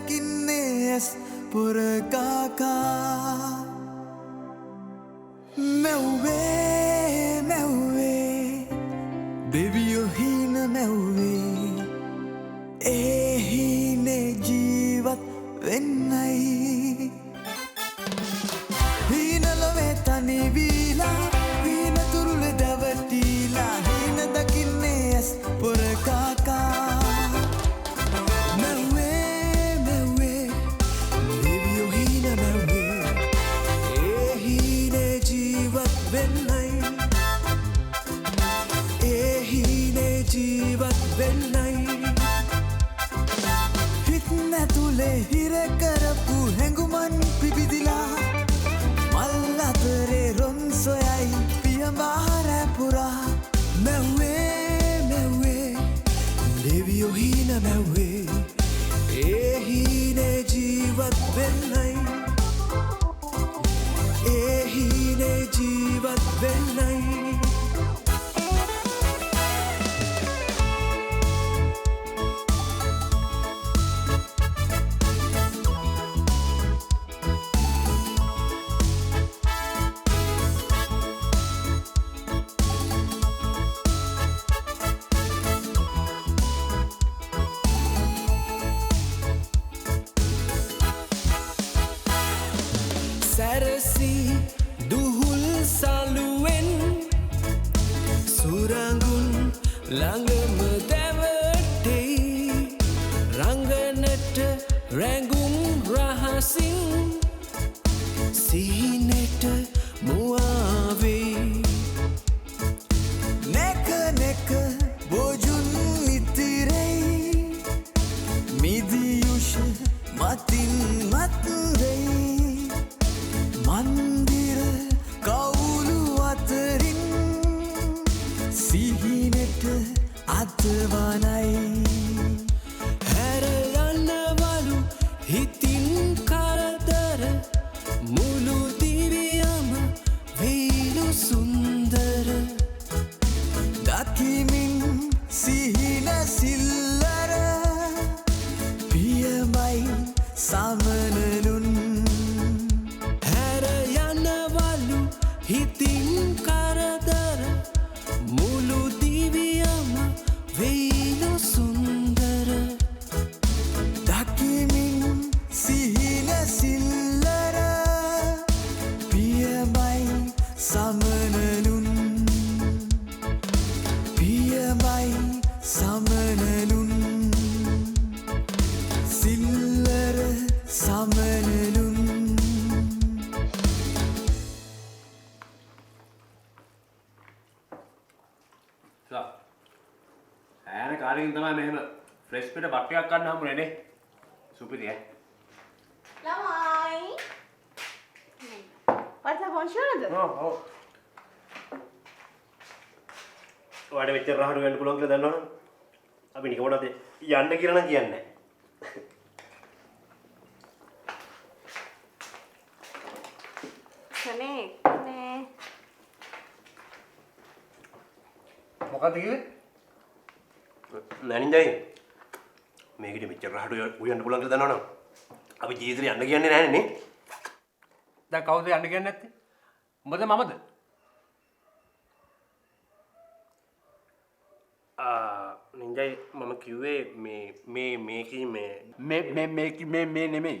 දකින්නේ ඇස් පොර කාකා මැව්වේ මැව්වේ දෙවියෝ හීන මැව්වේ ඒ හීනේ ජීවත් වෙන්නයි හීනලොවේ තනි වීලා හීන තුරුල දැවටීලා හීන දකින්නේ ඇස් පොර කාකා මැව්වේ මැව්වේ දෙවියෝ හීන මැව්වේ ඒ හීනේ ජීවත් වෙන්නයි ඒ හීනේ ජීවත් වෙන්නයි හිත නැතුලේ හිර කරපු හැඟුමන් පිබිදිලා මල් අතරේ රොන් සොයයි පියමාර පුරා මැව්වේ මැව්වේ දෙවියෝ හීන මැව්වේ ඒ හීනේ ජීවත් වෙන්නයි ඒ හීනේ ජීවත් වෙන්නයි සැරසි දුහුල් සලුවෙන් සුරංගුන් ළඟම දැවටෙයි රංගනට රැඟුම් රහසින් සිහිනෙට මුවාවෙයි නැක නැක බොජුන් ඉතිරෙයි මිදියුෂ මතින් මත්වෙයි මන්දිර කවුළු අතරින් සිහිනෙට අතවනයි හැර යන්නවලු හිතින් කරදර මුළු දිවියම වේලු සුන්දර දකිමින් සිහින සිල්ලර පියමයි සමනලුන් හිතින් කරදර මුළු දිවියම වේලු සුන්දර දකිමින් සිහින සිල්ලර පියමයි සමනලුන් පියමයි සමනලුන් සිල්ලර සමනලුන් ඈන කාලෙකින් තමයි මෙහෙම ෆ්‍රෙෂ් පිට බට්ටියක් ගන්න හම්බුනේ නේ. සුපිරි ඈ. ළමයි. පස්සේ ෆෝන් ෂෝනද? ඔව්. ඔයාලට මෙච්චර රහඩු වෙන්න පුළුවන් කියලා දන්නවනම් අපි නිකමඩ යන්න කියලා නම් කියන්නේ නැහැ. නේ. මොකක්ද කිව්වේ? නෑනින්දයි මේකට මෙච්චර රහඩු උයන්න පුළුවන් කියලා දන්නවනම් අපි ජීවිතේ යන්න කියන්නේ නැහැ නේ. දැන් කවුද යන්න කියන්නේ නැත්තේ? උඹද මමද? නින්ජයි මම කිව්වේ මේ නෙමෙයි.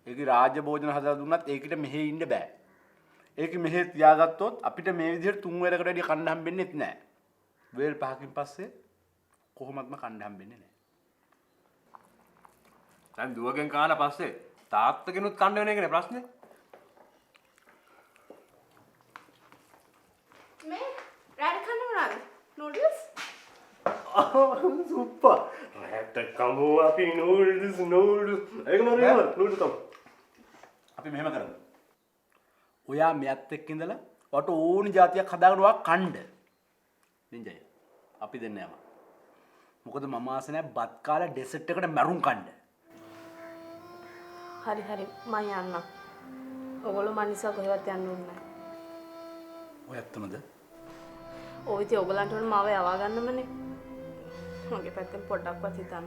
ඒක රාජ්‍ය භෝජන හදලා දුන්නත් ඒකට මෙහෙ ඉන්න බෑ. ඒක මෙහෙ තියාගත්තොත් අපිට මේ විදිහට තුන් වරකට වැඩි කන්න හම්බෙන්නෙත් නෑ. වේල් පහකින් පස්සේ කොහොමත්ම කන්න හම්බෙන්නේ නෑ. දැන් දුවගෙන් කාලා පස්සේ තාත්තගෙනුත් කන්න වෙන එකනේ ප්‍රශ්නේ. මේ රැඩ් කන්න මොනවාද? නූඩල්ස්? සුප්පා. රැට කමු අපි නූඩල්ස්. ඒක නෝනූඩල්ස් තමයි. අපි මෙහෙම කරමු. ඔයා මෙයත් එක්ක ඉඳලා වට ඕනි જાතියක් හදාගෙන ඔයා කන්න. නින්ජය. අපි දෙන්න යනවා. මොකද මම ආසෙ නැහැ බත් කාලා ඩෙසර්ට් එකට මැරුම් කන්න. හරි මම යන්නම්. ඔයගොල්ලෝ මන් නිසා කොහෙවත් යන්න ඕනේ නැහැ. ඔය ඇත්තමද? ඔය ඉතින් ඔයගලන්ට ඕන මාව යවා ගන්නමනේ. මගේ පැත්තෙන් පොඩ්ඩක්වත් හිතන්න.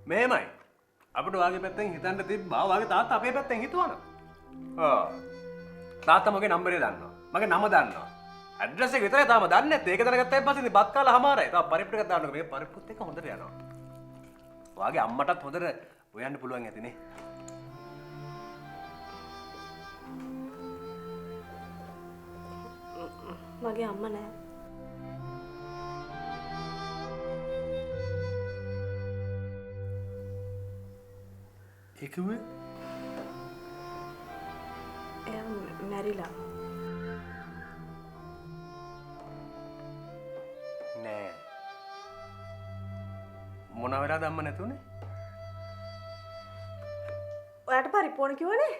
මේමයි. අපිට වාගේ පැත්තෙන් හිතන්න තිබ්බා වාගේ තාත්තා අපේ පැත්තෙන් හිතුවන. තාත්තා මගේ නම්බරේ දන්නවා. මගේ නම දන්නවා. ඇඩ්‍රස් එක විතරයි තාම දන්නේ නැත්තේ. ඒක දැනගත්තායින් පස්සේ ඉතින් බත් කාලා හමාරයි. තාම පරිප්පු ටිකක් දාන්නකෝ. මේ පරිප්පුත් එක්ක හොඳට යනවා. වාගේ අම්මටත් හොඳට හොයන්න පුළුවන් ඇතිනේ. මගේ අම්මා නෑ. ඒ කිව්වේ එයා මැරිලා. නෑ. මොන වෙලාවද අම්ම නැතුනේ? ඔයාට පරිප්පෝණ කිව්වනේ.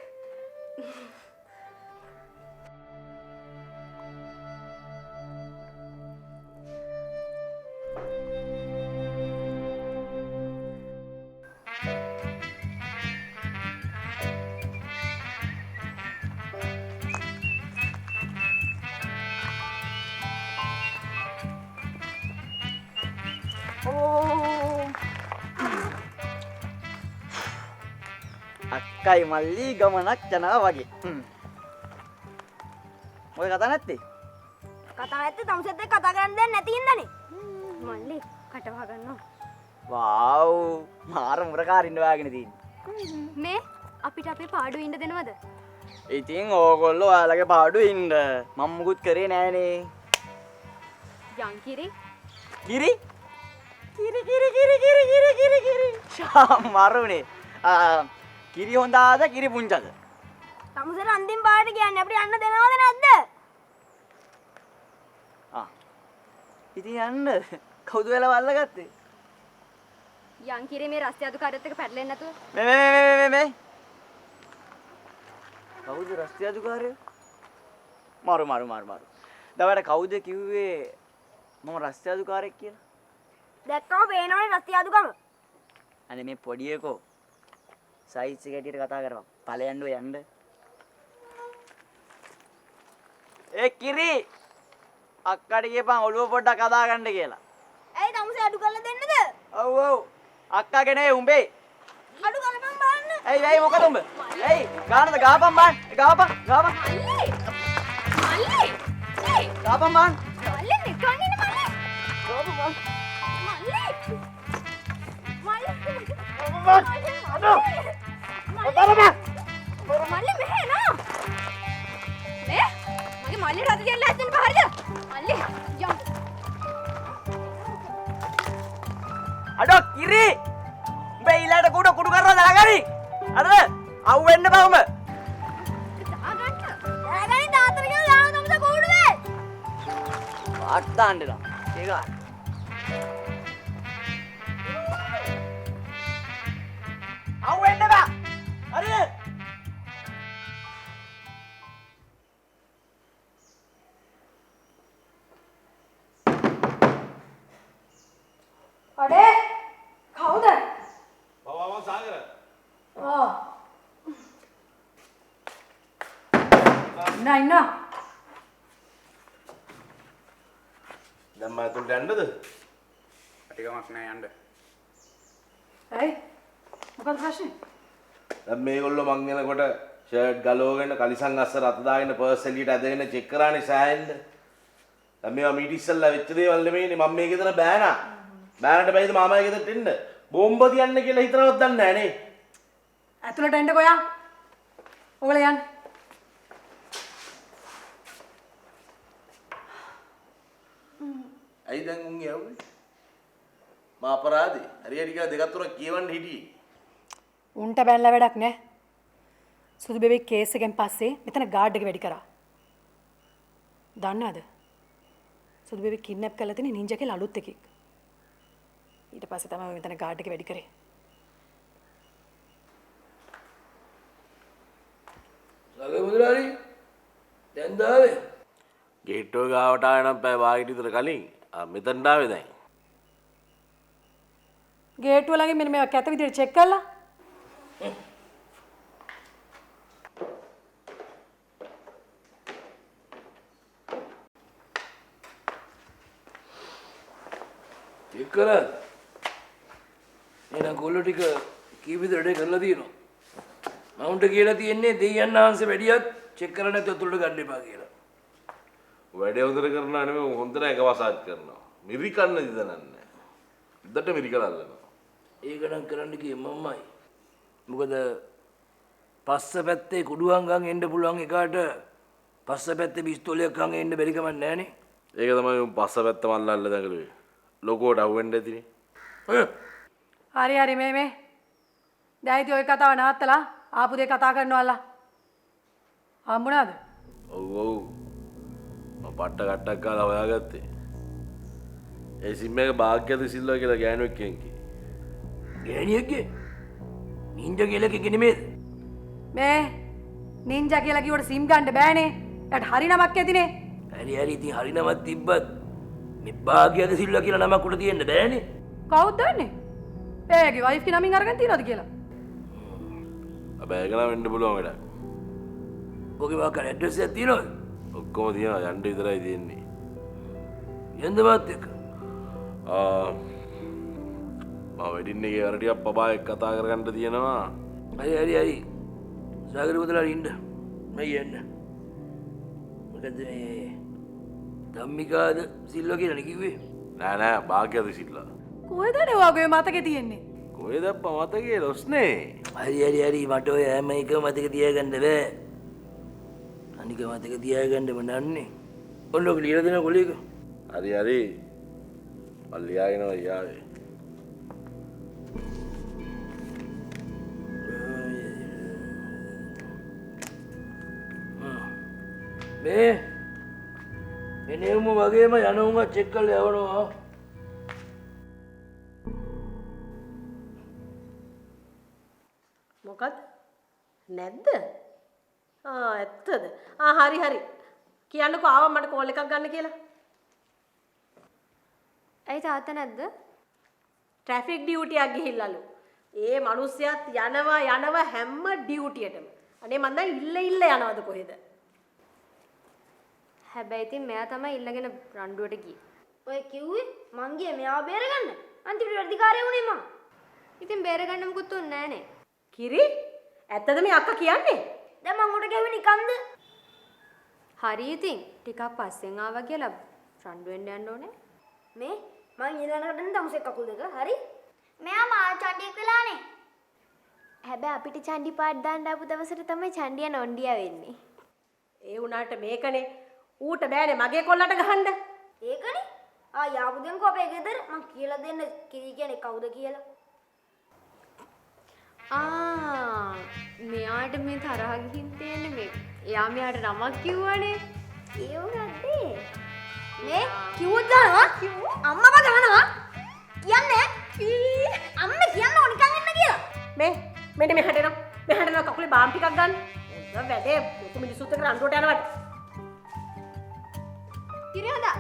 අක්කයි මල්ලි ගමනක් යනවා වගේ. ඔය කතා නැත්තේ? කතා නැත්තේ තමුසෙත් එක්ක කතා කරන්න දෙයක් නැති හින්දානේ. මල්ලි කට වහගන්නවා. වාව් මාර මුරකාරින්න වාගෙන තියෙන්නේ. මේ අපිට අපේ පාඩුවේ ඉන්න දෙනවද? ඉතින් ඕගොල්ලෝ ඔයාලගේ පාඩුවේ ඉන්න. මම මුකුත් කරේ නෑනේ. යන්කිරි කිරි? කිරි. මරුනේ. කිරි හොඳාද කිරි පුංචද? තමුසෙට අන්තිම පාඩට කියන්නේ අපිට යන්න දෙනවද නැද්ද? ඉතින් යන්න කවුද වෙලා වල්ලගත්තේ? යන්කිරි මේ රස්තිය අදුකාරයත් එක්ක පැටලෙන්නේ නැතුව. මේ කවුද රස්තිය අදුකාරය? මාරු. දවල්ට කවුද කිව්වේ මම රස්තිය අදුකාරයෙක් කියලා? දැක්කම පේනවනේ රස්තිය අදුකම. අනේ මේ පොඩි එකෝ සයිස් එක හැටියට කතා කරපන්. ඵලයන්ඩෝ යන්න. ඒ කිරි අක්කට කියපන් ඔළුව පොඩ්ඩක් හදා ගන්න කියලා. ඇයි තමුසේ අඩු කරලා දෙන්නද? ඔව්. අක්කාගේ නෙවෙයි උඹේ. අඩු කරපන් බලන්න. ඇයි මොකද උඹ? ඇයි ගානද ගාපන් බං. ගාපන්. මල්ලි. ඒයි. ගාපන් බං. මල්ලි නිකන් ඉන්න මල්ලි. ගාපන් බං. මල්ලි. මල්ලි මෙහෙ නෝ. මේ මගේ මල්ලි රත තියලා ඇත්තෙන් පහරිද? මල්ලි යම්. අඩෝ කිරි. උඹ ඊළාට කුඩු කරලා දාගනි. හරිද? අවු වෙන්න බෑ උඹ. දාගන්න තාත්තට කියලා දාන තමුසේ කූඩුවේ. වාට් දාන්නද? ඒක. අවු වෙන්න බෑ. හරිද? අඩේ කවුද? මම සාගර. ඉන්න. දැන් මම ඇතුළට යන්නද? ටිකමක් නෑ යන්න. ඇයි? මොකද ප්‍රශ්නේ? දැන් මේගොල්ලෝ මං එනකොට ෂර්ට් ගලවගෙන කලිසම් අස්ස රත දාගෙන පර්ස් එළියට ඇදගෙන චෙක් කරානේ සෑහෙන්න. දැන් මේවා මීට ඉස්සල්ලා වෙච්ච දේවල් නෙමෙයිනේ මම මේ ගෙදර බෑනා. බෑනට බැයිද මාමා ගෙදරට එන්න? බෝම්බ තියන්න කියලා හිතනවත් දන්නේ නැහැ නේ. ඇතුළට එන්න කොයා? ඔයගොල්ලෝ යන්න. ඇයි දැන් උන් යවුවේ? මා අපරාධේ. හරියට කියලා දෙකක් තුනක් කියවන්න හිටියේ. උන්ට බැලලා වැඩක් නෑ. සුදු බෙබේ කේස් එකෙන් පස්සේ මෙතන ගාඩ් එක වැඩි කරා. දන්නවද? සුදු බෙබේ කිඩ්නැප් කරලා තියෙන නින්ජා කියලා අලුත් එකෙක්. ඊට පස්සේ තමයි මෙතන ගාඩ් එක වැඩි කරේ. සගේ මුදලාරි දැන් දාවේ ගේට්ටුව ගාවට ආවේ නම් පැය භාගයට විතර කලින් මෙතනට ආවේ දැන්. ගේට්ටුව ළඟින් මෙන්න මේවා කැත විදිහට චෙක් කළා. චෙක් කරා එහෙනම් ගොල්ලෝ ටික කීප විතරට කරලා තියෙනවා. මවුන්ට කියලා තියෙන්නේ දෙයයන් ආංශ වැඩියක් චෙක් කරලා නැතුව තුලට ගන්න එපා කියලා. වැඩේ හොඳට කරනවා නෙමෙයි හොඳට එක වසාත් කරනවා. මිරි කන්න දිදනන්නේ. ඉදට මිරි කරල්ලනවා. ඒක නම් කරන්න කියේ මම්මයි. මොකද පස්ස පැත්තේ කුඩුවංගන් එන්න පුළුවන් එකාට පස්ස පැත්තේ පිස්තෝලයක් ගන්න එන්න බැරි කමක් නැහනේ. ඒක තමයි පස්ස පැත්ත මල්ලල්ල දඟලුවේ. ලොකෝට අහුවෙන්න ඇතිනේ. හරි මේ දැයිති ඔය කතාව නවත්තලා ආපු දේ කතා කරනවල්ලා. හම්බුණාද? ඔව් ඔව්. මම පට්ට කට්ටක් කාලා හොයාගත්තේ. ඒ සිම් එක භාග්‍යද සිල්වා කියලා ගෑනුවෙක් කෙනෙක්ගේ. ගෑණියෙක්ගේ නින්ජා කියලා කිව්වේ නෙමෙයිද? මේ නින්ජා කියලා කිව්වට සිම් ගන්න බෑනේ. ඒකට හරි නමක් ඇතිනේ. හරි ඉතින් හරි නමක් තිබ්බත් මේ භාග්‍යද සිල්වා කියලා නමක් උඩ තියෙන්න බෑනේ. කවුද දන්නේ? ඒගේ වයිෆ් කි නමින් අරගෙන තියනවද කියලා? හැබැයි ඒක නම් වෙන්න පුළුවන් වැඩක්. ඔගේ වාකර ඇඩ්‍රස් එකක් තියෙනවද? ඔක්කොම තියෙනවා යන්න විතරයි තියෙන්නේ. යන්න මාත් එක්ක. මම වෙඩින් එකේ අර ටිකක් පපා එක්ක කතා කරගන්න තියෙනවා. හරි. සාගර පුතලාට ඉන්න. මම යන්න. මොකද මේ ධම්මිකාද සිල්වා කියලා කිව්වේ? නෑ භාග්‍යද සිල්වා. කොහෙද නේ ඔයගේ මතකේ තියෙන්නේ? කොහෙද අප්පා මතකේ ලොස්නේ. හරි මට ඔය හැම එකම මතක තියාගන්න බෑ. අනික මතක තියාගන්න මනන්නේ. ඔන්න ඔක ලියලා දෙන කොලේක. හරි. මම ලියාගෙන යාවේ. මේ එනෙවම වගේම යනවම චෙක් කරලා යවනවා. මොකද? නැද්ද? ඇත්තද? හරි. කියන්නකෝ ආවා මට කෝල් එකක් ගන්න කියලා. ඇයි තාත්තා නැද්ද? ට්‍රැෆික් ඩියුටි එකක් ගිහිල්ලාලු. ඒ මිනිස්සයාත් යනවා හැම ඩියුටියටම. අනේ මන් දැන් ඉල්ල යනවද කොහෙද? හැබැයි ඉතින් මෙයා තමයි ඉල්ලගෙන රණ්ඩුවට ගියේ. ඔය කිව්වේ මං ගියේ මෙයාව බේරගන්න. අන්තිමට වැඩිකාරය වුණේ මං. ඉතින් බේරගන්න මොකුත් උන්නේ නැහනේ. කිරි? ඇත්තද මේ අක්කා කියන්නේ? දැන් මං උඩ ගැව්වේ නිකන්ද? හරි ඉතින් ටිකක් පස්සෙන් ආවා කියලා රණ්ඩු වෙන්න යන්න ඕනේ. මේ මං ඊළඟට දෙන්න තමුසෙක් කකුල් දෙක. හරි? මෙයා මා චණ්ඩියක් වෙලානේ. හැබැයි අපිට චණ්ඩි පාට දාන්න ආපු දවසට තමයි චණ්ඩිය නොන්ඩියා වෙන්නේ. ඒ වුණාට මේකනේ ඌට බෑනේ මගේ කොල්ලට ගහන්න. ඒකනේ. යාපු දෙන්කෝ අපේ ගෙදර මං කියලා දෙන්න කිරි කියන්නේ කවුද කියලා. මෙයාට මේ තරහ ගිහින් තියෙන්නේ මේ. එයා මෙයාට නමක් කිව්වනේ. ඒ උනද්දේ. මේ කිව්වොත් ගන්නවා. අම්මව ගන්නවා. කියන්නේ අම්මා කියන්න ඕන නිකන් ඉන්න කියලා. මෙන්න මෙහාට එනවා කකුලේ බාම් ටිකක් ගන්න. එන්න වැඩේ ලොකු මිනිස්සුත් එක්ක රණ්ඩුවට යනවට. කිරි හදා.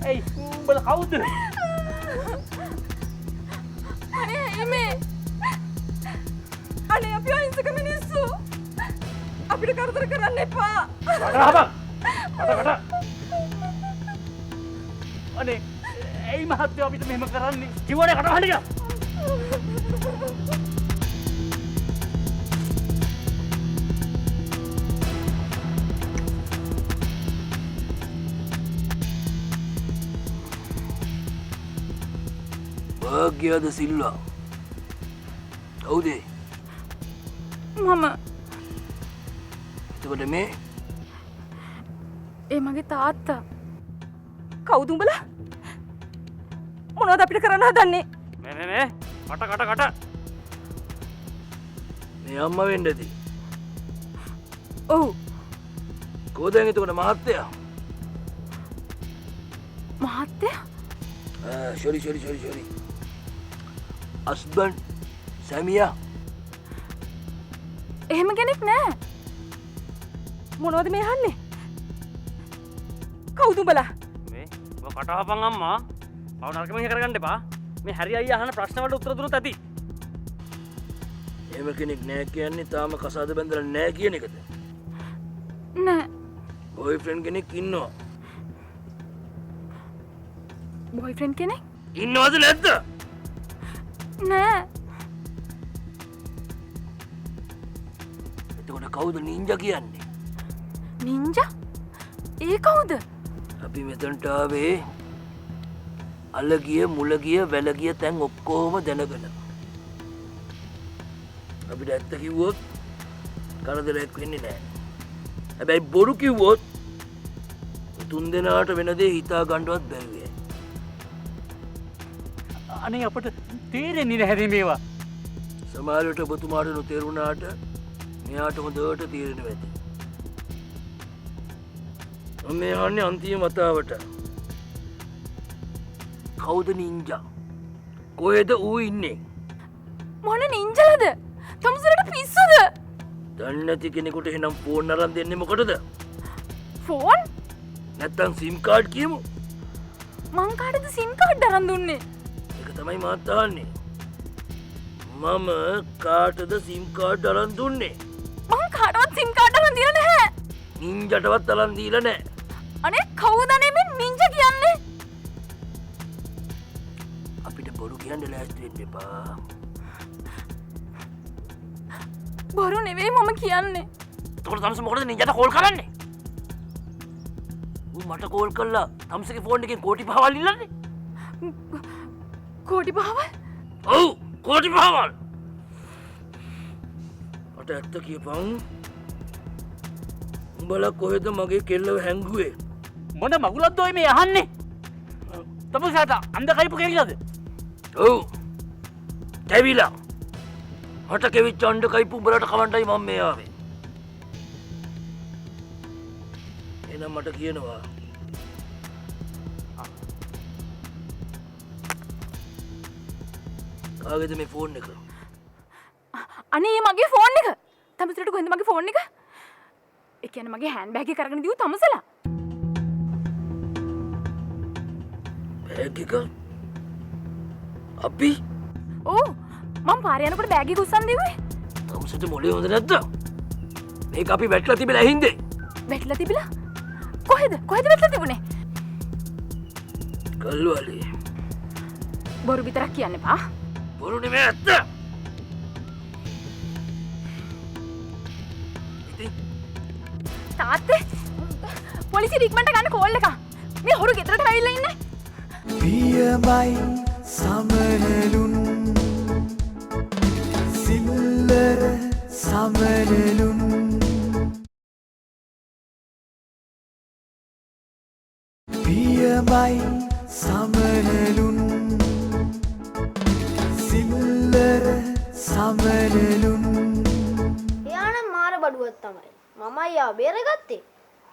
Hey, umbal kawud. අනේ මේ අනේ අපිට කරදර කරන්න එපා. අනේ ඇයි මහත්තයෝ අපිට මෙහෙම කරන්නේ? කිව්වනේ කටවහන්න කියලා. භාග්‍යද සිල්වා. කවුද? මම එතකොට මේ ඒ මගේ තාත්තා. කවුද උඹලා? මොනවද අපිට කරන්න හදන්නේ? මේ කට. මේ අම්මා වෙන්න ඇති. ඔව් කෝදෙන් එතකොට මහත්තයා? මහත්තයා sorry. husband සැමියා. එහෙම කෙනෙක් නෑ. මොනවද මේ අහන්නේ? කවුද උඹලා? මේ ඔබ කටවහපන් අම්මා. පව නරකම කරගන්න එපා. මේ හැරි අයියා අහන ප්‍රශ්න වලට උත්තර දුන්නොත් ඇති. එහෙම කෙනෙක් නෑ කියන්නේ තාම කසාද බැඳලා නෑ කියන එකද? නෑ. බොයිෆ්‍රෙන්ඩ් කෙනෙක් ඉන්නවා. බොයිෆ්‍රෙන්ඩ් කෙනෙක්? ඉන්නවද නැද්ද? නෑ. එතකොට කවුද නින්ජා කියන්නේ? නින්ජා? ඒ කවුද? අපි මෙතනට ආවේ අලගිය මුලගිය වැලගිය තැන් ඔක්කොම දැනගෙන. අපිට ඇත්ත කිව්වොත් කරදරයක් වෙන්නේ නැහැ. හැබැයි බොරු කිව්වොත් තුන් දෙනාට වෙන දේ හිතා ගන්නවත් බැරි වෙයි. අනේ අපට තේරෙන්නේ නැහැ මේවා. සමහර විට ඔබතුමාට නොතේරුණාට මෙයාට හොඳට තේරෙනවා ඇති. මම යන්නේ අන්තිම වතාවට. කවුද නින්ජා? කොහෙද ඌ ඉන්නේ? මොන නින්ජාද? තමුසරට පිස්සුද? දන්නේ නැති කෙනෙකුට එහෙනම් ෆෝන් අරන් දෙන්නේ මොකටද? ෆෝන්? නැත්තම් සිම් කාඩ් කියමු. මං කාටද සිම් කාඩ් අරන් දුන්නේ? ඒක තමයි මාත් අහන්නේ. මම කාටද සිම් කාඩ් අරන් දුන්නේ? මං කාටවත් සිම් කාඩ් අරන් දීලා නැහැ. නින්ජටවත් අරන් දීලා නැහැ. අනේ කවුද මේ නින්ජා කියන්නේ? අපිට බොරු කියන්න ලෑස්ති වෙන්න එපා. බොරු නෙවෙයි මම කියන්නේ. එතකොට තමස මොකටද නින්ජට කෝල් කරන්නේ? ඌ මට කෝල් කළා තමසගේ ෆෝන් එකෙන් කෝටි 5ක් ඉල්ලන්නේ. කෝටි 5ක්? ඔව් කෝටි 5ක්. මට ඇත්ත කියපන්. උඹලා කොහෙද මගේ කෙල්ලව හැංගුවේ? මොන මගුලක්ද ඔය මේ අහන්නේ? තමුසට අන්ද කයිපු කෙනෙක්ද? ඔව්. කැවිලා. මට කෙවිච්ච අඬ කයිපු උඹලට කවන්නයි මම මේ ආවේ. එහෙනම් මට කියනවා. කාගේද මේ ෆෝන් එක? අනේ මගේ ෆෝන් එක. තමුසරට කොහෙන්ද මගේ ෆෝන් එක? ඒ කියන්නේ මගේ හෑන්ඩ් බෑග් එක අරගෙන දීව තමුසලා. බෑග් එක? අපි? ඔව්. මම පාරේ යනකොට බෑග් එක උස්සන් දීුවේ. තමුසට මොලේ හොඳ නැද්ද? මේක අපි වැටලා තිබිලා ඇහින්දේ. වැටලා තිබිලා? කොහෙද? කොහෙද වැටලා තිබුණේ? කල්වලේ. බොරු විතරක් කියන්න එපා. බොරු නෙමෙයි ඇත්ත. ඉතින් තාත්තේ පොලිසියට ඉක්මනට ගන්න කෝල් එක. මේ හොරු ගෙදරට ඇවිල්ලා ඉන්නේ. පියමයි සමනලුන් සිල්ලර සමනලුන් පියමයි සමනලුන් සිල්ලර සමනලුන් එයානම් මාර බඩුවක් තමයි. මමයි යා බේරගත්තේ.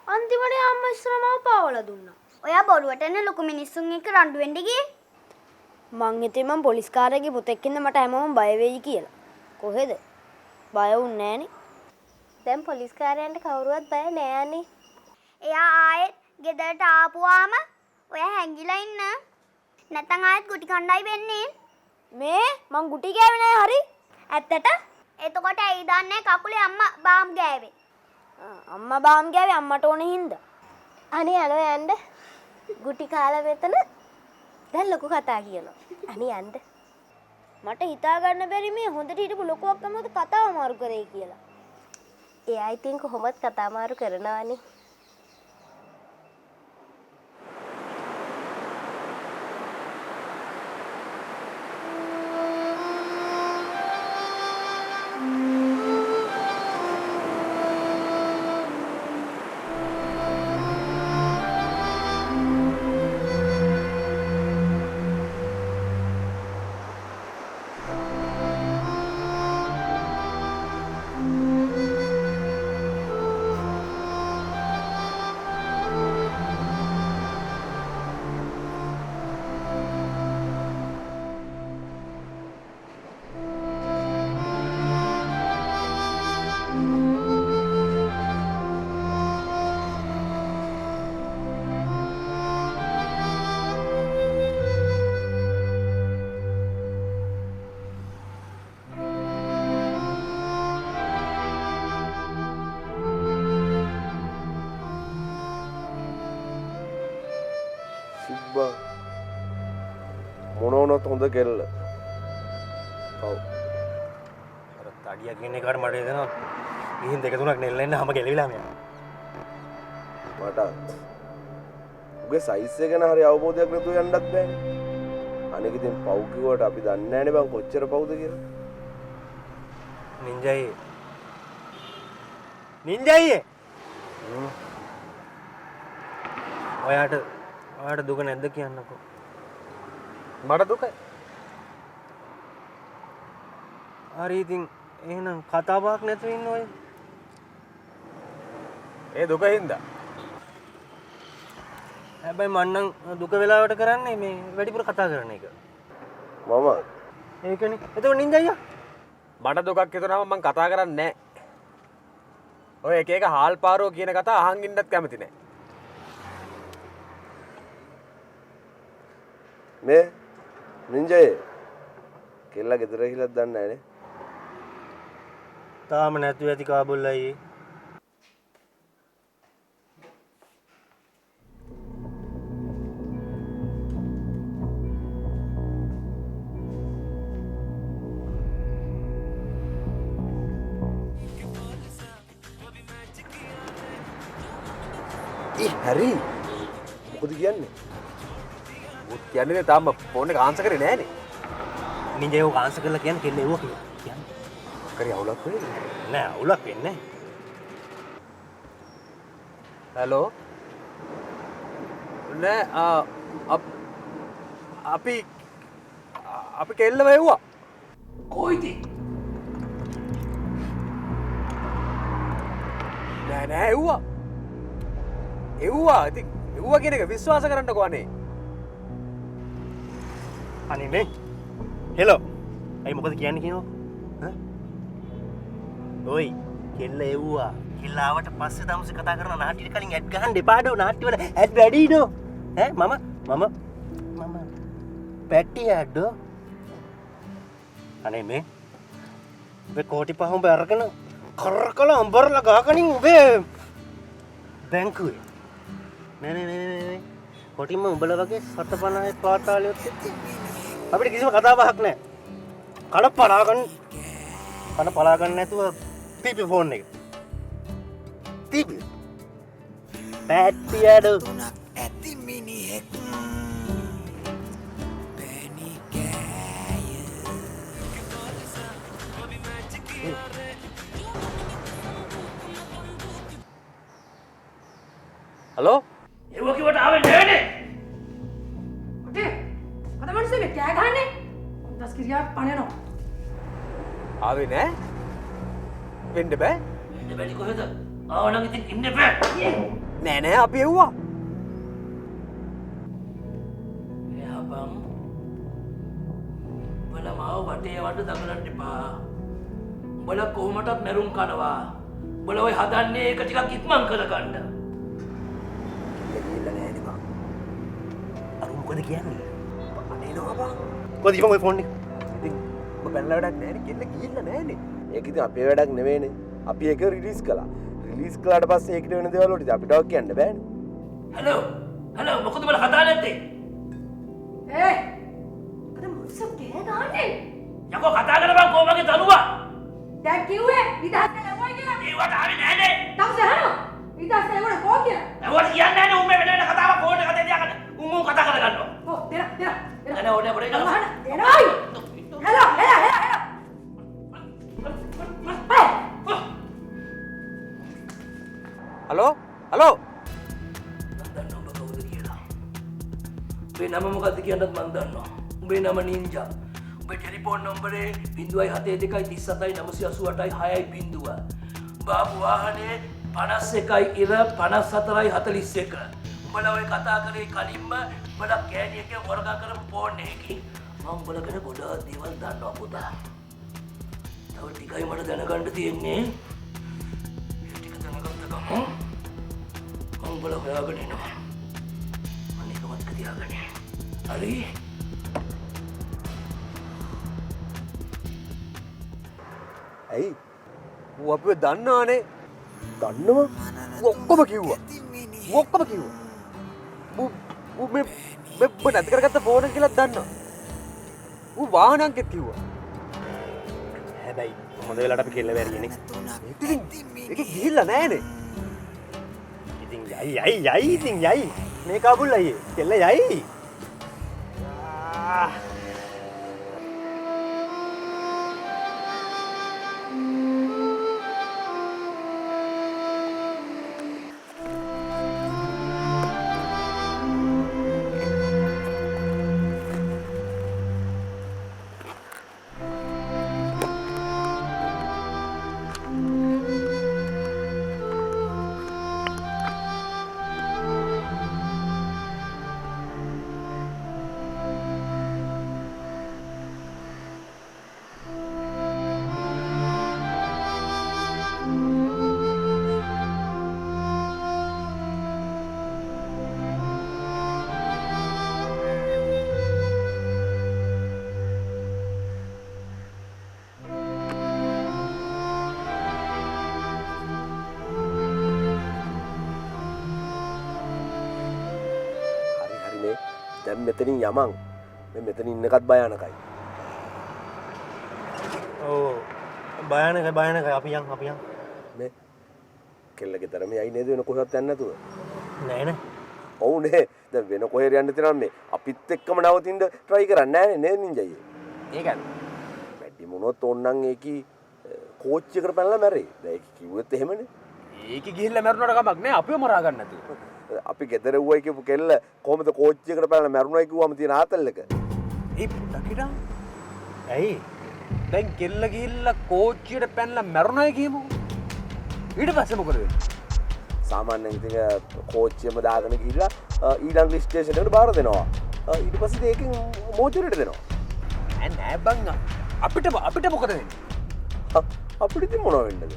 අන්තිමට අම්මා ඉස්සරමාව පාවලා දුන්නා. ඔයා බොරුවටනේ ලොකු මිනිස්සුන් එක්ක රණ්ඩු වෙන්න ගියේ. මං හිතුවේ මං පොලිස් කාර්යයේ පුතෙක් ඉන්න මට හැමෝම බය වෙයි කියලා. කොහෙද? බය වුන්නේ නෑනේ. දැන් පොලිස් කාර්යයන්ට කවුරුවත් බය නෑනේ. එයා ආයෙත් ගෙදරට ආපුවාම ඔයා හැංගිලා ඉන්න. නැත්නම් ආයෙත් ගුටි කණ්ඩායි වෙන්නේ. මේ මං ගුටි ගෑවේ නෑ හරි. ඇත්තට? එතකොට ඇයි දන්නේ කකුලේ අම්මා බාම් ගෑවේ? අම්මා බාම් ගෑවේ අම්මට ඕන හින්දා. අනේ යනවා යන්න. ගුටි කාලා මෙතන දැන් ලොකු කතා කියනවා. අනේ යන්න. මට හිතා ගන්න බැරි මේ හොඳට හිටපු ලොකු අක්කමද කතාව මාරු කරේ කියලා. එයා ඉතින් කොහොමද කතා මාරු කරනවනේ. සිබ්බා මොනෝනොත් හොඳ කෙල්ල. ඔව්. අර තඩිය කියන එකට මට එදෙනවා. ගිහින් දෙක තුනක් නෙල්ලෙන්න හැම ගැලවිලාම යනවා. මටත්. උගේ සයිස් එක ගැන හරි අවබෝධයක් නැතුව යන්නත් බෑනේ. අනික ඉතින් පව් කිව්වට අපි දන්නේ නැනේ බං කොච්චර පව්ද කියලා. නින්ජයි. නින්ජයි. ඔයාට දුක නැද්ද කියන්නකෝ. මට දුකයි. හරි ඉතින් එහෙනම් කතාවක් නැතුව ඉන්න ඔය. ඒ දුක හින්දා. හැබැයි මං නම් දුක වෙලාවට කරන්නේ මේ වැඩිපුර කතා කරන එක. මම ඒකනේ. එතකොට නින්ජයියා මට දුකක් හිතුනම මං කතා කරන්නේ නැහැ. ඔය එක එක හාල් පාරෝ කියන කතා අහන් ඉන්නත් කැමති නැහැ. මේ නින්ජේ කෙල්ල ගෙදර ගිහලා දන්නේ නැහනේ. තාම නැතුව ඇති කාබුල්ලයි. හරි මොකද කියන්නේ? මුත් කියන්නේ තාම ෆෝන් එක ආන්සර් කරේ නැහනේ. නින්ජයි ඔක ආන්සර් කරලා කියන්නේ කෙල්ල එව්වා කියලා. කියන්නේ. කරේ අවුලක් වෙන්නේ. නෑ අවුලක් වෙන්නේ නෑ. හලෝ. නෑ අපි කෙල්ලව එව්වා. කොයිද? නෑ එව්වා. එව්වා. ඉතින් එව්වා කියන එක විශ්වාස කරන්නකෝ අනේ. අනේ මේ හෙලෝ. අයි මොකද කියන්නේ කියනවා? ඈ? ඔයි කෙල්ල එව්වා. කෙල්ල ආවට පස්සේ තමස කතා කරන නාට්‍යෙට කලින් ඇඩ් ගහන්න එපාඩෝ. නාට්‍ය වල ඇඩ් වැඩිඩෝ. ඈ මම පැටි ඇඩ්ඩෝ. අනේ මේ ඔබේ කෝටි පහ උඹ අරගෙන කරකලා අම්බරලා ගහකනින් ඔබේ බැංකුවේ. නෑ කොටින්ම උඹලා වගේ 750 පාතාලියොත් අපිට කිසිම කතාබහක් නැහැ. කන පලා ගන්න නැතුව පීපි ෆෝන් එක. පීපි. පැටි ඇඩ. ඇති මිනිහෙක් හලෝ? එව්වා කිව්වට ආවේ නැවනේ. ඔතේ අද මිනිස්සු මේ කෑ ගහන්නේ. දස් කිරියක් පණයනවා. ආවේ නෑ? වෙන්න බෑ. එන්න බැරි කොහෙද? ආවනම් ඉතින් ඉන්න බෑ. නෑ අපි එව්වා. එයා බම්. බලම ආව වටේ වට දඟලන්න එපා. උඹලා කොහොමටත් මැරුම් කනවා. උඹලා ඔය හදන්නේ ඒක ටිකක් ඉක්මන් කරගන්න. අර මොකද කියන්නේ? අනේනවා බං. කොහොමද ඉතින් ඔය ෆෝන් එක? ඉතින් ඔබ බැලලා වැඩක් නෑනේ. කෙල්ල ගිහිල්ලා නෑනේ. ඒක ඉතින් අපේ වැඩක් නෙවෙයිනේ. අපි ඒක රිලීස් කළා. රිලීස් කළාට පස්සේ ඒකට වෙන දේවල් වලට අපිට ඔක් කියන්න බෑනේ. හලෝ මොකද බල කතා නැත්තේ? අර මුස්සෝ කෑ ගහන්නේ. යකෝ කතා කරපන් කොහොමගේ දනුවා? දැන් කිව්වේ විදහාස ලැබුවයි කියලා. ඒවට ආවේ නෑනේ. තවස අහනවා. විදහාස ලැබුණ කෝ කියලා. ඒවට කියන්නේ නෑනේ උඹ වෙන වෙන කතාවක් ෆෝන් එකකට තියාගන්න. උන් කතා කරගන්නවා. ඔව් දෙන. නෑ ඕනේ පොඩේ ගන්න. දෙනයි. හෙලා. හලෝ හලෝ දන්න උඹ කවුද කියලා. උඹේ නම මොකද්ද කියන්නත් මන් දන්නවා. උඹේ නම නින්ජා. උඹේ ටෙලිෆෝන් නම්බරේ 072298896 බාබු වාහනේ 51 ඉර 54 41. උඹලා ඔය කතා කරේ කලින්ම උඹලා කෑණියකේ වර්ගා කරපු ෆෝන් එකකින් මම උඹලා ගැන ගොඩාක් දේවල් දන්නවා පුතා. තව ටිකයි මට දැනගන්න තියෙන්නේ. ඒ ටික දැනගත්ත ගමන් මම උඹලා හොයාගෙන එනවා. අනේක මතක තියාගන්න. හරි? ඇයි? ඌ අපිව දන්නවනේ. දන්නව? ඌ ඔක්කොම කිව්වා. ඌ මේ නැති කරගත්ත ෆෝන් එක කියලා දන්නවා. ඌ වාහනංකෙත් කිව්වා. හැබැයි හොඳ වෙලාවට අපි කෙල්ල වැරියනේ. ඒක ගිහිල්ලා නෑනේ. ඉතින් යයි. මේ කාබුල් අයියේ කෙල්ල යයි. දැන් මෙතනින් යමන්. මේ මෙතන ඉන්නකත් භයානකයි. ඔව් භයානකයි අපි යන් මේ කෙල්ල ගෙදර මේ අයි නේද වෙන කොහෙවත් යන්නේ නැතුව. නෑනේ. ඔව් නේ. දැන් වෙන කොහෙර යන්න තියෙනවා මේ අපිත් එක්කම නවතින්න try කරන්නේ නෑනේ නේද නින්ජයි. ඒකද? වැඩි මොනොත් ඕන්නම් ඒකි කෝච්චි එකට පැනලා මැරෙයි. දැන් ඒක කිව්වෙත් එහෙමනේ. ඒක ගිහිල්ලා මැරුණාට කමක් නෑ අපිව මරා ගන්න නැතුව. අපි ගෙදර වුවයි කියපු කෙල්ල කොහොමද කෝච්චි එකට පැනලා මැරුණයි කිව්වම තියෙන ආතල් එක. ඒ පුටකිඩා. ඇයි? දැන් කෙල්ල ගිහිල්ලා කෝච්චියට පැනලා මැරුණයි කියමු. ඊට පස්සේ මොකද වෙන්නේ? සාමාන්‍යයෙන් ඉතින් කෝච්චියම දාගෙන ගිහිල්ලා ඊළඟ ස්ටේෂන් එකට බාර දෙනවා. ඊට පස්සේ ඒකෙන් මෝචරයට දෙනවා. නෑ බං අපිට මොකද වෙන්නේ? අපිට ඉතින් මොනව වෙන්නද?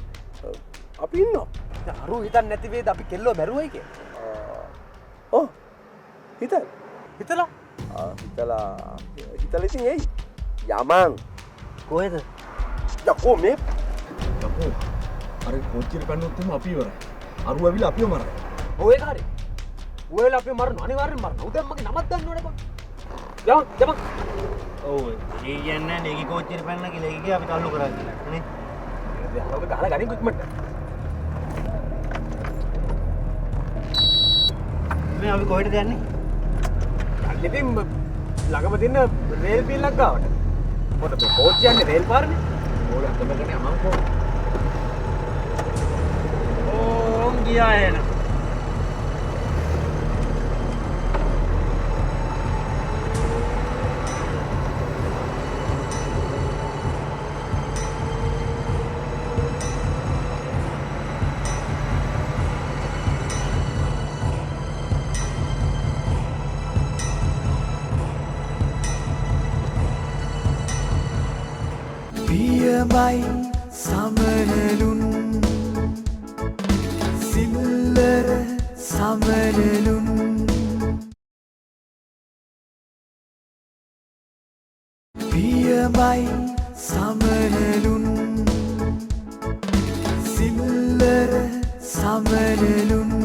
අපි ඉන්නවා. අරු හිතන්නේ නැති වේද අපි කෙල්ලව මැරුවයි කියලා? ඔව්. හිතලා හිතලා ඉතින් එයි. යමන්. කොහෙද? යකෝ මේ යකෝ අර කොච්චර පැන්නොත් එහෙම අපි ඉවරයි. අරු ඇවිල්ලා අපිව මරයි. ඔය ඒක හරි. ඔයලා අපිව මරනවා අනිවාර්යෙන් මරනවා. උදේ මගේ නමක් දන්න ඕනේ බං. යමන්. ඔව් ඒ කියන්නේ නේගි කෝච්චියට පැනලා කියලා ඒක අපි තල්ලු කරා කියලා නේ. දැන් ඔබ ගහලා ගනින් කුක්මට. මේ අපි කොහෙටද යන්නේ? ඉතින් ළඟම තියෙන රේල් පිල්ලක් ගාවට. මොකද මේ කෝච්චිය යන්නේ රේල් පාරනේ. ඕලෙන් තමයි යමන් කො. ඕම් ගියා එන. පියමයි සමනලුන් සිල්ලර සමනලුන් පියමයි සමනලුන් සිල්ලර සමනලුන්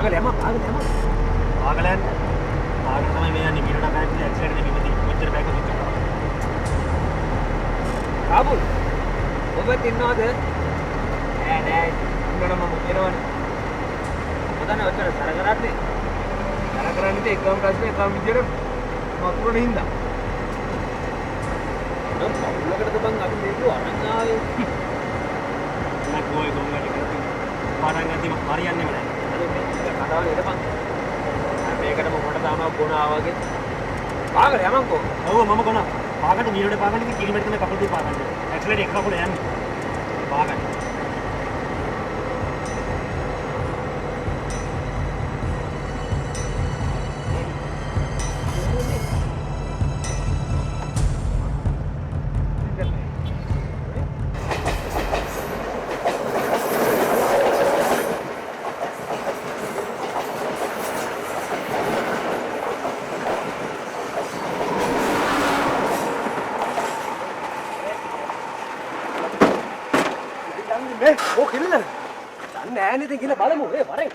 පාගල යම පාගල යන්න පාගල තමයි මේ යන්නේ මීටර බෑග් එක ඇක්සිඩන්ට් එකේ විමති කොච්චර බෑග් එකක් විච්චා කාබුල් ඔබත් ඉන්නවද නෑ ඉන්නවනම් මම කියනවනේ මොකදන්නේ ඔච්චර සර කරන්නේ එකම ප්‍රශ්නේ එකම විදියට වතුරේ හින්දා නම් පවුලකටද බං අපි මේක අරන් ආවේ නකෝයි ගොංගට කරපි පාරන් ගත්තීම හරියන්නේම නෑ කතාවල ඉරපන් මේකට මොකට දානවා ගුණා වගේ පාගල යමන්කෝ ඔව් මම ගුණා පාගට මීරඩ පාගන්න කි කිලෝමීටර් තමයි කකුල් දෙක පාගන්න ඇක්සලරේටර් එක කකුල යන්නේ පාගන්න ඕ කිල්ල දන්නේ නෑනේ ඉතින් කියලා බලමු ඒ වරෙන්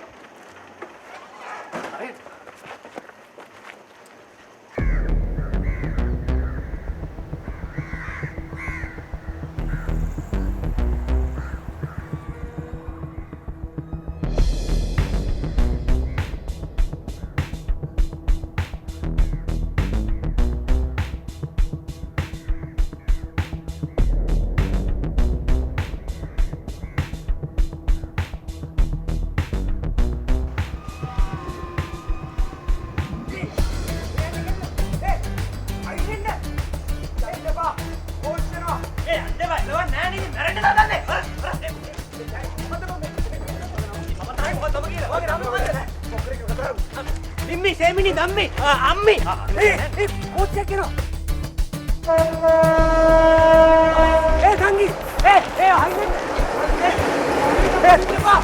Mimmi, semini, dammi, ammi. Kocak kira. Tangi. Ayo. Cepat.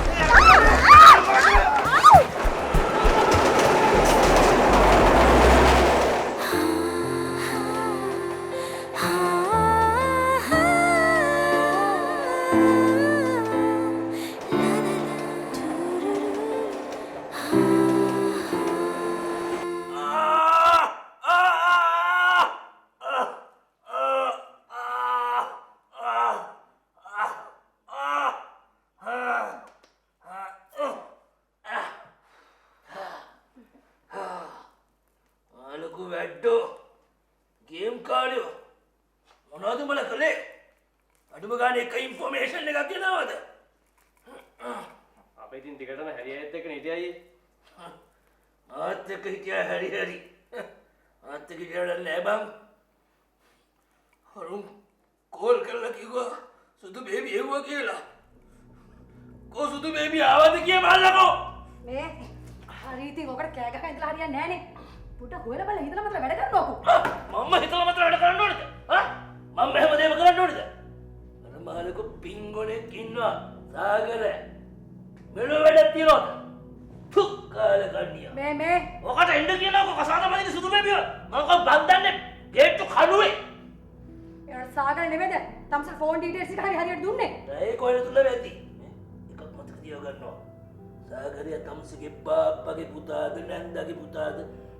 තමසගේ බාප්පගේ පුතාද නැන්දාගේ පුතාද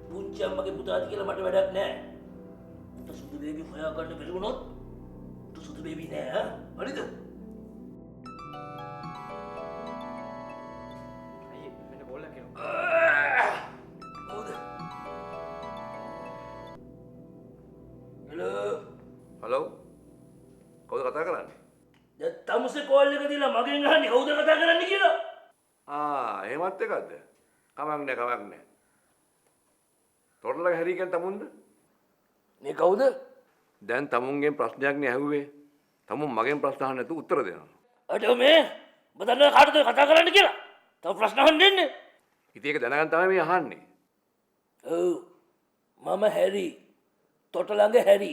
පුංචි අම්මගේ පුතාද කියලා මට වැඩක් නෑ. උට සුදු බේබි හොයාගන්න බැරි වුණොත් උට සුදු බේබි නෑ හා? හරිද? අයියේ මෙන්න බෝල් එකක් එනවා. මොකද? හලෝ කවුද කතා කරන්නේ? තමුසේ කෝල් එක දීලා මගෙන් අහන්නේ කවුද කතා කරන්නේ කියලා. එහෙමත් එකක්ද? කමක් නෑ. තොරලගේ හැරි කියන තමුන්ද? මේ කවුද? දැන් තමුන්ගෙන් ප්‍රශ්නයක් නේ ඇහුවේ. තමුන් මගෙන් ප්‍රශ්න අහන්න නැතුව උත්තර දෙනවා. අට මේ බදන්න කාටද කතා කරන්න කියලා. තව ප්‍රශ්න අහන්න දෙන්නේ. ඉතින් ඒක දැනගන්න තමයි මේ අහන්නේ. ඔව් මම හැරි. තොට ළඟ හැරි.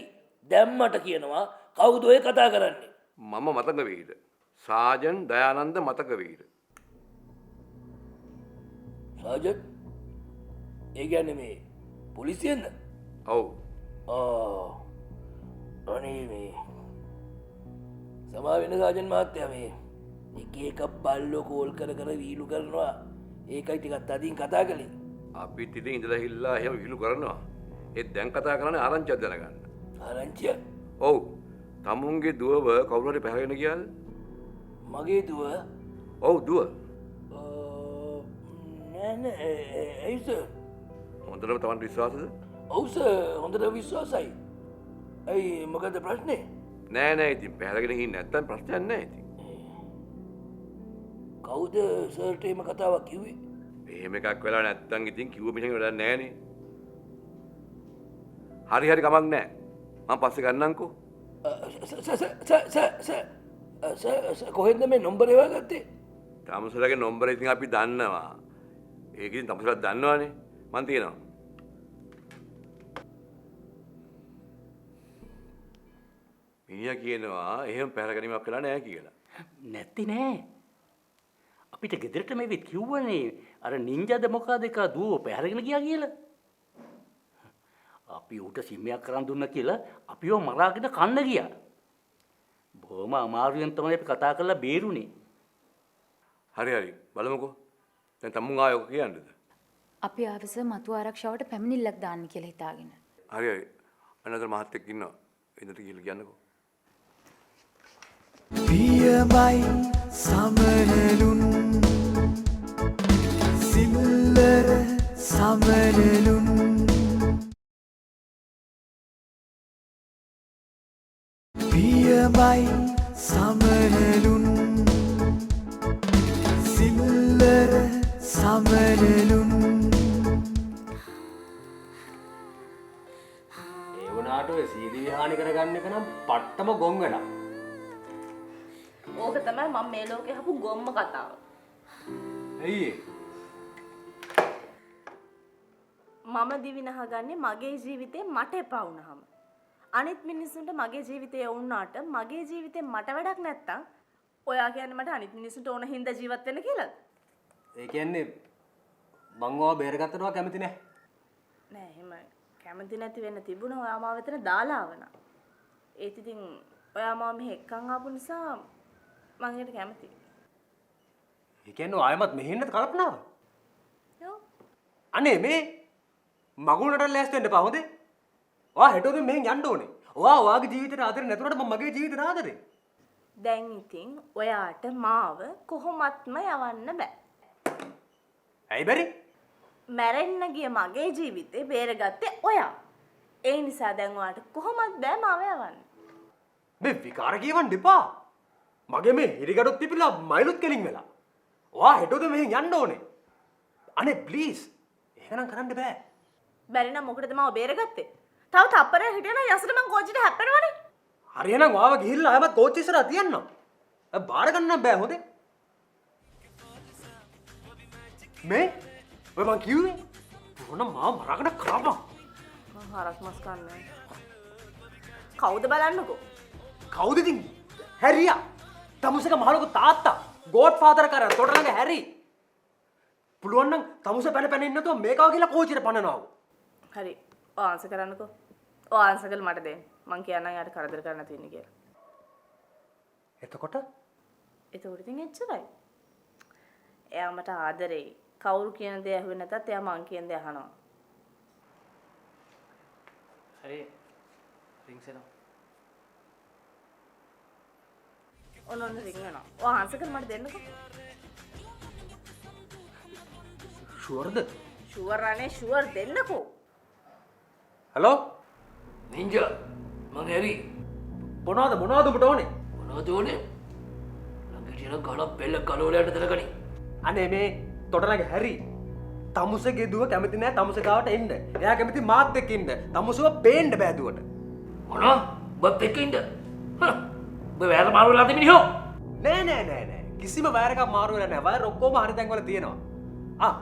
දැම්මට කියනවා කවුද ඔය කතා කරන්නේ? මම මතක වේද? සාජන් දයානන්ද මතක වේද? සාජන්? ඒ කියන්නේ මේ පොලිසියෙන්ද? ඔව්. අනේ මේ සමා වෙන සාජන් මහත්තයා මේ එක බල්ලෝ කෝල් කර වීලු කරනවා. ඒකයි ටිකක් තදින් කතා කළේ. අපි ඉතින් ඉඳලා හිල්ලා එහෙම විහිළු කරනවා. ඒ දැන් කතා කරන්නේ ආරංචියක් දැනගන්න. ආරංචිය? ඔව්. තමුන්ගේ දුවව කවුරු හරි පැහැගෙන ගියාද? මගේ දුව? ඔව් දුව. නෑ ඇයි සර්? හොඳටම තමන්ට විශ්වාසද? ඔව් සර් හොඳට විශ්වාසයි. ඇයි මොකද ප්‍රශ්නේ? නෑ ඉතින් පැහැගෙන ගිහින් නැත්තම් ප්‍රශ්නයක් නෑ ඉතින්. කවුද සර්ට එහෙම කතාවක් කිව්වේ? එහෙම එකක් වෙලා නැත්තම් ඉතින් කිව්ව මිනිහෙක් වැඩක් නෑනේ. හරි කමක් නෑ. මම පස්සේ ගන්නම්කෝ. කොහෙන්ද මේ නම්බර් ඒවා ගත්තේ? තමුසලගේ නම්බර ඉතින් අපි දන්නවා. ඒක ඉතින් තමුසලත් දන්නවනේ. මන් තියෙනවා. මිනිහා කියනවා එහෙම පැහැරගැනීමක් කළා නෑ කියලා. නැති නෑ. අපිට ගෙදරට මේ කිව්වනේ අර නින්ජාද මොකද එක දුව පැහැරගෙන ගියා කියලා. අපි උට සිම්මයක් කරන් දුන්න කියලා අපිව මරාගෙන කන්න ගියා. බොහොම අමාරුවෙන් තමයි අපි කතා කරලා බේරුනේ. හරි බලමුකෝ. දැන් තමුන් ආයෝ කියන්නද? අපි ආවස මතු ආරක්ෂාවට පැමිණිල්ලක් දාන්න කියලා හිතාගෙන. හරි අනතර මහත්තයෙක් ඉන්නවා. එදට කියලා කියන්නකෝ. පියමයි සමනලුන් සිල්ලර සමනලුන් පියමයි සමනලුන් සිල්ලර සමනලුන් ඒ වුණාට ඔය සීදී විහානි කරගන්න එක නම් පට්ටම ගොන් වැඩක්. ඕක තමයි මම මේ ලෝකේ හපු ගොම්ම කතාව. ඇයි මම දිවිනහගන්නේ මගේ ජීවිතේ මට එපා වුණාම. අනිත් මිනිස්සුන්ට මගේ ජීවිතේ වුණාට මගේ ජීවිතේ මට වැඩක් නැත්තම් ඔයා කියන්නේ මට අනිත් මිනිස්සුන්ට ඕන හින්දා ජීවත් වෙන්න කියලාද? ඒ කියන්නේ මං ඔයා බේරගත්තනවා කැමති නැහැ. නෑ එහෙම කැමති නැති වෙන්න තිබුණා ඔයා මාව එතන දාලා ආවනා. ඒත් ඉතින් ඔයා මාව මෙහෙ එක්කන් ආපු නිසා මං ඒකට කැමතියි. ඒ කියන්නේ ආයමත් මෙහෙන්නද කල්පනාව? යෝ. අනේ මේ මගුලට ලෑස්ති වෙන්න එපා හොඳේ. ඔයා හෙටෝද මෙහෙන් යන්න ඕනේ. ඔයාගේ ජීවිතේට ආදරේ නැතුණට මම මගේ ජීවිතේට ආදරේ. දැන් ඉතින් ඔයාට මාව කොහොමත්ම යවන්න බෑ. ඇයි බැරි? මැරෙන්න ගිය මගේ ජීවිතේ බේරගත්තේ ඔයා. ඒ නිසා දැන් ඔයාට කොහොමත් බෑ මාව යවන්න. මේ විකාර කියවන්න එපා. මගේ මේ හිරිගඩොත් පිපිලා මයිලුත් කෙලින් වෙලා. ඔයා හෙටෝද මෙහෙන් යන්න ඕනේ. අනේ ප්ලීස්. එහෙනම් කරන්න බෑ. බැරි නම් මොකටද මාව බේරගත්තේ? තව තප්පරයක් හිටියනම් යසට මං කෝච්චියට හැප්පෙනවනේ. හරි එහෙනම් ඔයාව ගිහිල්ලා ආයමත් කෝච්චි ඉස්සරහ තියන්නම්. බාර ගන්න බෑ හොඳේ. මේ ඔය මං කිව්වේ මොන මාව මරාගෙන කාපා. මං හරක් මස් කන්නේ. කවුද බලන්නකෝ? කවුද ඉතින්? හැරියා. තමුසේක මහලොකු තාත්තා. ගෝඩ් ෆාදර් කරා තොට ළඟ හැරි. පුළුවන් නම් තමුසේ පැන පැන ඉන්න නැතුව මේකව කියලා කෝච්චියට පන්නනවා. හරි. ඔය ආන්සර් කරන්නකෝ. ඔය ආන්සර් කළ මට දෙන්න. මං කියන්නම් යාට කරදර කරන්න නැති වෙන්නේ කියලා. එතකොට ඉතින් එච්චරයි. එයා මට ආදරෙයි. කවුරු කියන දේ ඇහුවේ නැතත් එයා මං කියන දේ අහනවා. හරි. රින්ග්ස් එනවා. ඔන්න රින් වෙනවා. ඔය ආන්සර් කර මට දෙන්නකෝ. ෂුවර්ද? ෂුවර් අනේ ෂුවර් දෙන්නකෝ. හලෝ නින්ජා මං හැරි මොනවද ඔබට ඕනේ? මොනවද ඕනේ? ළඟට යන ගල බෙල්ල කලවලට දරගනි. අනේ මේ තොටලගේ හැරි තමුසගේ දුව කැමති නෑ තමුස ගාවට එන්න. එයා කැමති මාත් එක්ක ඉන්න. තමුසව පේන්න බෑ දුවට. මොනවා? ඔබත් එක්ක ඉන්න. ඔබ වැර මාරු වෙලා තිබෙන්නේ හෝ? නෑ. කිසිම වයර් එකක් මාරු වෙලා නෑ. වයර් ඔක්කොම හරි තැන් වල තියෙනවා.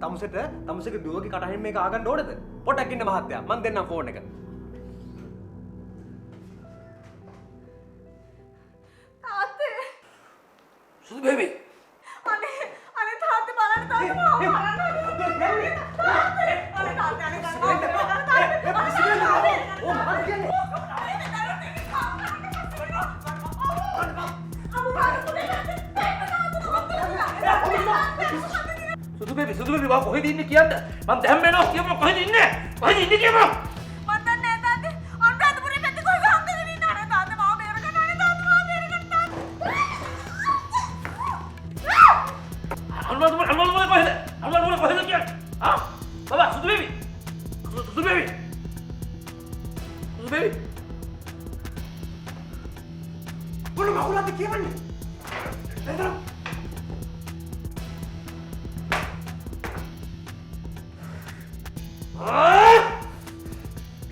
තමුසගේ දුවගේ කටහින් මේක ආගන්න ඕනද? පොඩ්ඩක් ඉන්න මහත්තයා. මං දෙන්නම් ෆෝන් එක. තාත්තේ සුදු බේබි. අනේ තාත්තේ බලන්න තාත්තේ මාව බලන්න. තාත්තේ අනේ සුදු බේබි වා කොහෙද ඉන්නේ කියන්න. මං දැන් මෙනවා කියපුවා කොහෙද ඉන්නේ? කොහෙද ඉන්නේ කියපුවා? මන් දන්නේ නැහැ තාත්තේ. අනුරාධපුරේ පැත්තේ කොහෙද හම්බෙගෙන ඉන්න අනේ තාත්තේ මාව බේරගන්න අනේ තාත්තේ මාව බේරගන්න තාත්තේ. අනුරාධපුරේ කොහෙද? අනුරාධපුරේ කොහෙද කියන්නේ? ආ බබා සුදු බේබි. සුදු බේබි. මොන මහුලක්ද කියවන්නේ? එතන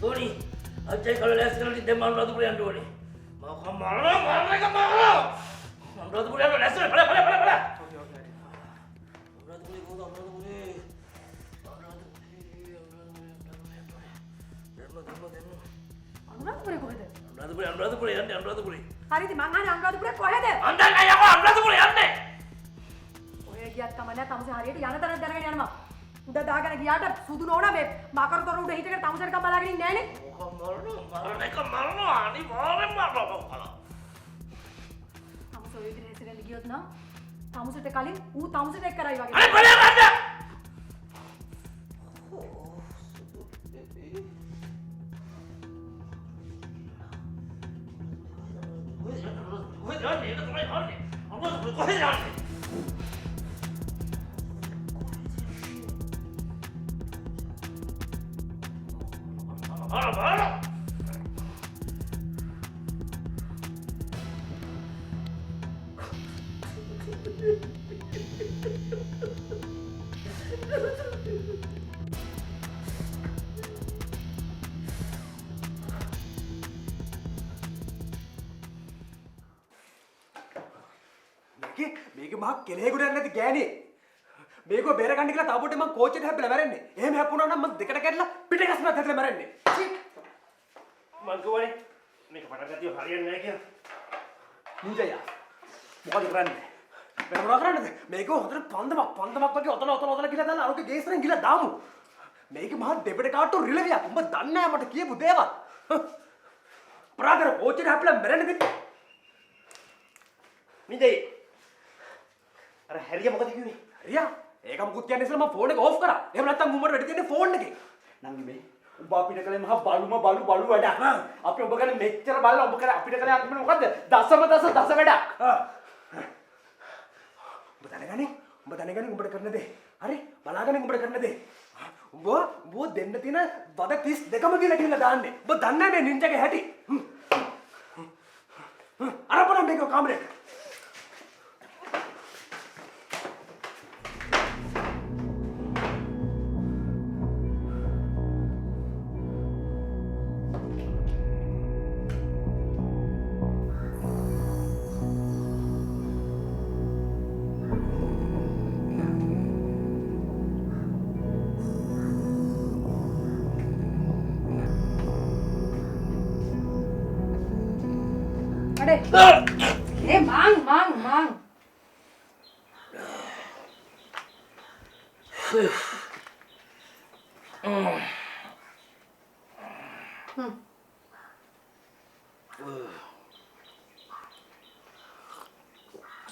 Tony, ajay kalau les kalau di demam ratu berian dua ni. Mau kemana? Mana kemana? Ratu berian dua les, pada. Ratu beri kau tahu ratu beri. අනුරාධපුරේ කොහෙද? Ratu beri. හරිද මං අහන්නේ අනුරාධපුරේ කොහෙද? Anda nanya aku ratu beri anda. ඔය ගියත් කම නැහැ තමුසේ හරියට යන තරම් දැනගෙන යනවා. උඩ දාගෙන ගියාට සුදු නෝනා මේ මකරතොර උඩ හිටගෙන තමුසේට කම් බලාගෙන ඉන්නේ නෑනේ. Kemana? Ani mana? තමුසේ ඔය විදිහට හැසිරෙන්න ගියොත් නම් තමුසේට කලින් ඌ තමුසේට එක් කරයි වගේ. Ani boleh anda. මේක මහා කෙලෙහෙකුට නැති ගෑණි. මේක බේරගන්න කියලා තාපොටේ මං කෝච්චියට හැප්පිලා මැරෙන්නේ. එහෙම හැප්පුණා නම් මං දෙකට කැඩලා පිට ගස්මත් හැදලා මැරෙන්නේ. මං කියවනේ මේක පටන් ගත්තේ හරියන්නේ නැහැ කියලා. නින්ජයා. මොකද කරන්නේ? මම මොනවා කරන්නද? මේක හොඳට පන්දමක් වගේ ඔතන ගිහලා දාලා අරෝගේ ගේස්තරෙන් ගිහලා දාමු. මේක මහා දෙබඩ කාට්ටු රිලවියක්. උඹ දන්නේ නැහැ මට කියපු දේවල්. ප්‍රාදර කෝච්චියට හැප්පිලා මැරෙන්නේ දෙන්න. නිදේ අර හැරිය මොකද කිව්වේ? හරියා ඒක මොකුත් කියන්නේ ඉස්සෙල්ලා මම ෆෝන් එක ඕෆ් කරා. එහෙම නැත්නම් උඹට වැඩි තියෙන්නේ ෆෝන් එකේ. නංගි මේ උඹ අපිට කලේ මහා බලු වැඩක්. අපි උඹ කරේ මෙච්චර බලලා උඹ කරේ අපිට කලේ අන්තිමට මොකද්ද? දස වැඩක්. උඹ දැනගන්නේ උඹට කරන දේ. හරි? බලාගෙන උඹට කරන දේ. උඹ දෙන්න තියෙන වද 32ම කියලා කියලා දාන්නේ. උඹ දන්නේ නැහැ මේ නින්ජාගේ හැටි. අරපණ මේක කාමරේට. මං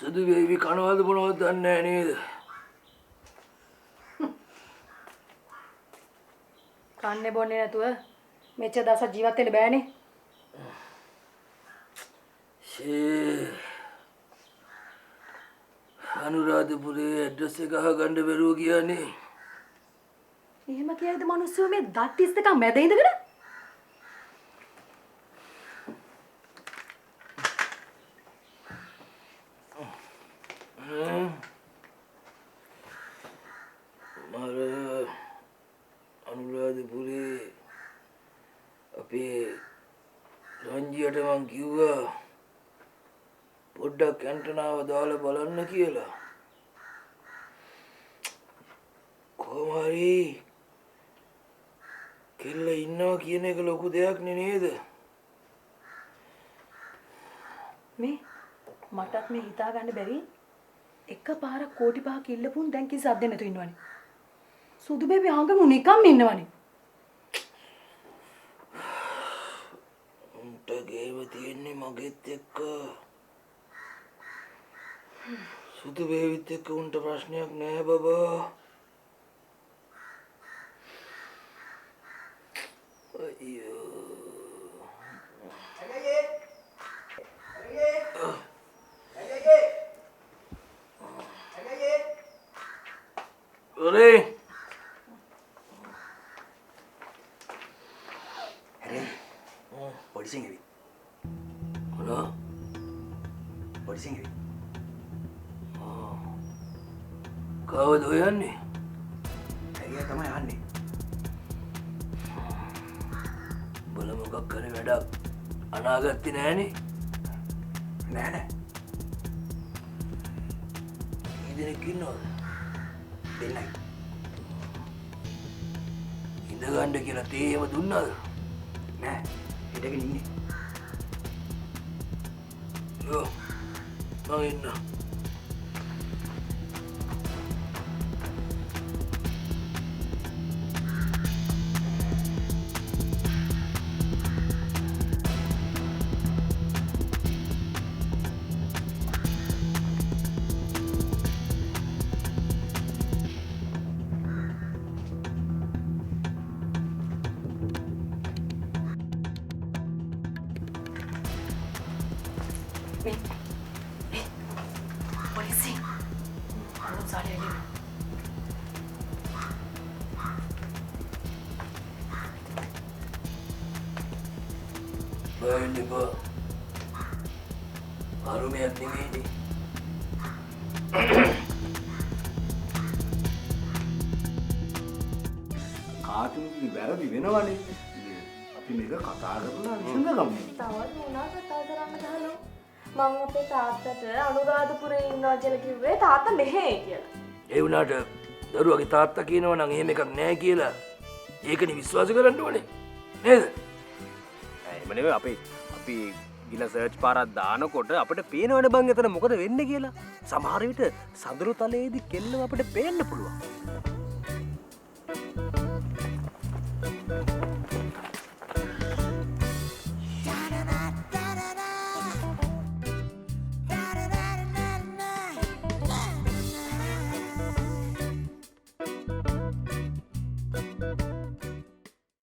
සුදු බේබි කනවද මොනවද දන්නේ නැහැ නේද? කන්නේ බොන්නේ නැතුව මෙච්චර දවසක් ජීවත් වෙන්න බෑනේ. අනුරාධපුරේ ඇඩ්‍රස් එක අහගන්න බැරුව කියන්නේ. එහෙම කියයිද මිනිස්සු මේ දත් 32 මැද ඉඳගෙන? සංජියට මං කිව්වා පොඩ්ඩක් ඇන්ටනාව දාලා බලන්න කියලා. කොහොම හරි කෙල්ල ඉන්නවා කියන එක ලොකු දෙයක් නේද? මේ මටත් මේ හිතා ගන්න බැරි එක පාරක් කෝටි 5ක් ඉල්ලපුන් දැන් කිසි සද්ද නැතු ඉන්නවනේ. සුදු බේබි ආංගම නිකම්ම ඉන්නවනේ. උන්ට ගේම තියෙන්නේ මගෙත් එක්ක. සුදු බේබිත් එක්ක උන්ට ප්‍රශ්නයක් නෑ බබා. අයියෝ. ඔරේ පොලිසියෙන් ඇවිත්. මොනවා? පොලිසියෙන් ඇවිත්. කවද හොයන්නේ? ඇයි තමයි අහන්නේ. බල මොකක් කරේ වැඩක් අනාගත්තේ නෑනේ. නෑ නෑ. කීදෙනෙක් ඉන්නවද? දෙන්නයි. ඉඳගන්න කියලා තේම දුන්නාද? නෑ. හිටගෙන ඉන්නේ. යෝ මං ඉන්නවා. පොලිසිය. අනුන් සාලේ එන්නේ. බයෙන් එපා. අරුමයක් නෙමෙයිනේ. කාටුන්ගේ වැරදි වෙනවනේ. අපි මේක කතා කරලා විසඳගමු. තවත් මොනවා කතා කරන්න ගහලු? මං අපේ තාත්තට අනුරාධපුරේ ඉන්නවා කියලා කිව්වේ තාත්තා මෙහෙ කියලා. ඒ වුණාට දරුවගේ තාත්තා කියනවා නම් එහෙම එකක් නෑ කියලා ඒකනේ විශ්වාස කරන්න ඕනේ. නේද? එහෙම නෙවෙයි අපි ගිල සර්ච් පාරක් දානකොට අපිට පේනවනේ බං එතන මොකද වෙන්නේ කියලා. සමහර විට සඳුරු තලයේදී කෙල්ලව අපිට පේන්න පුළුවන්.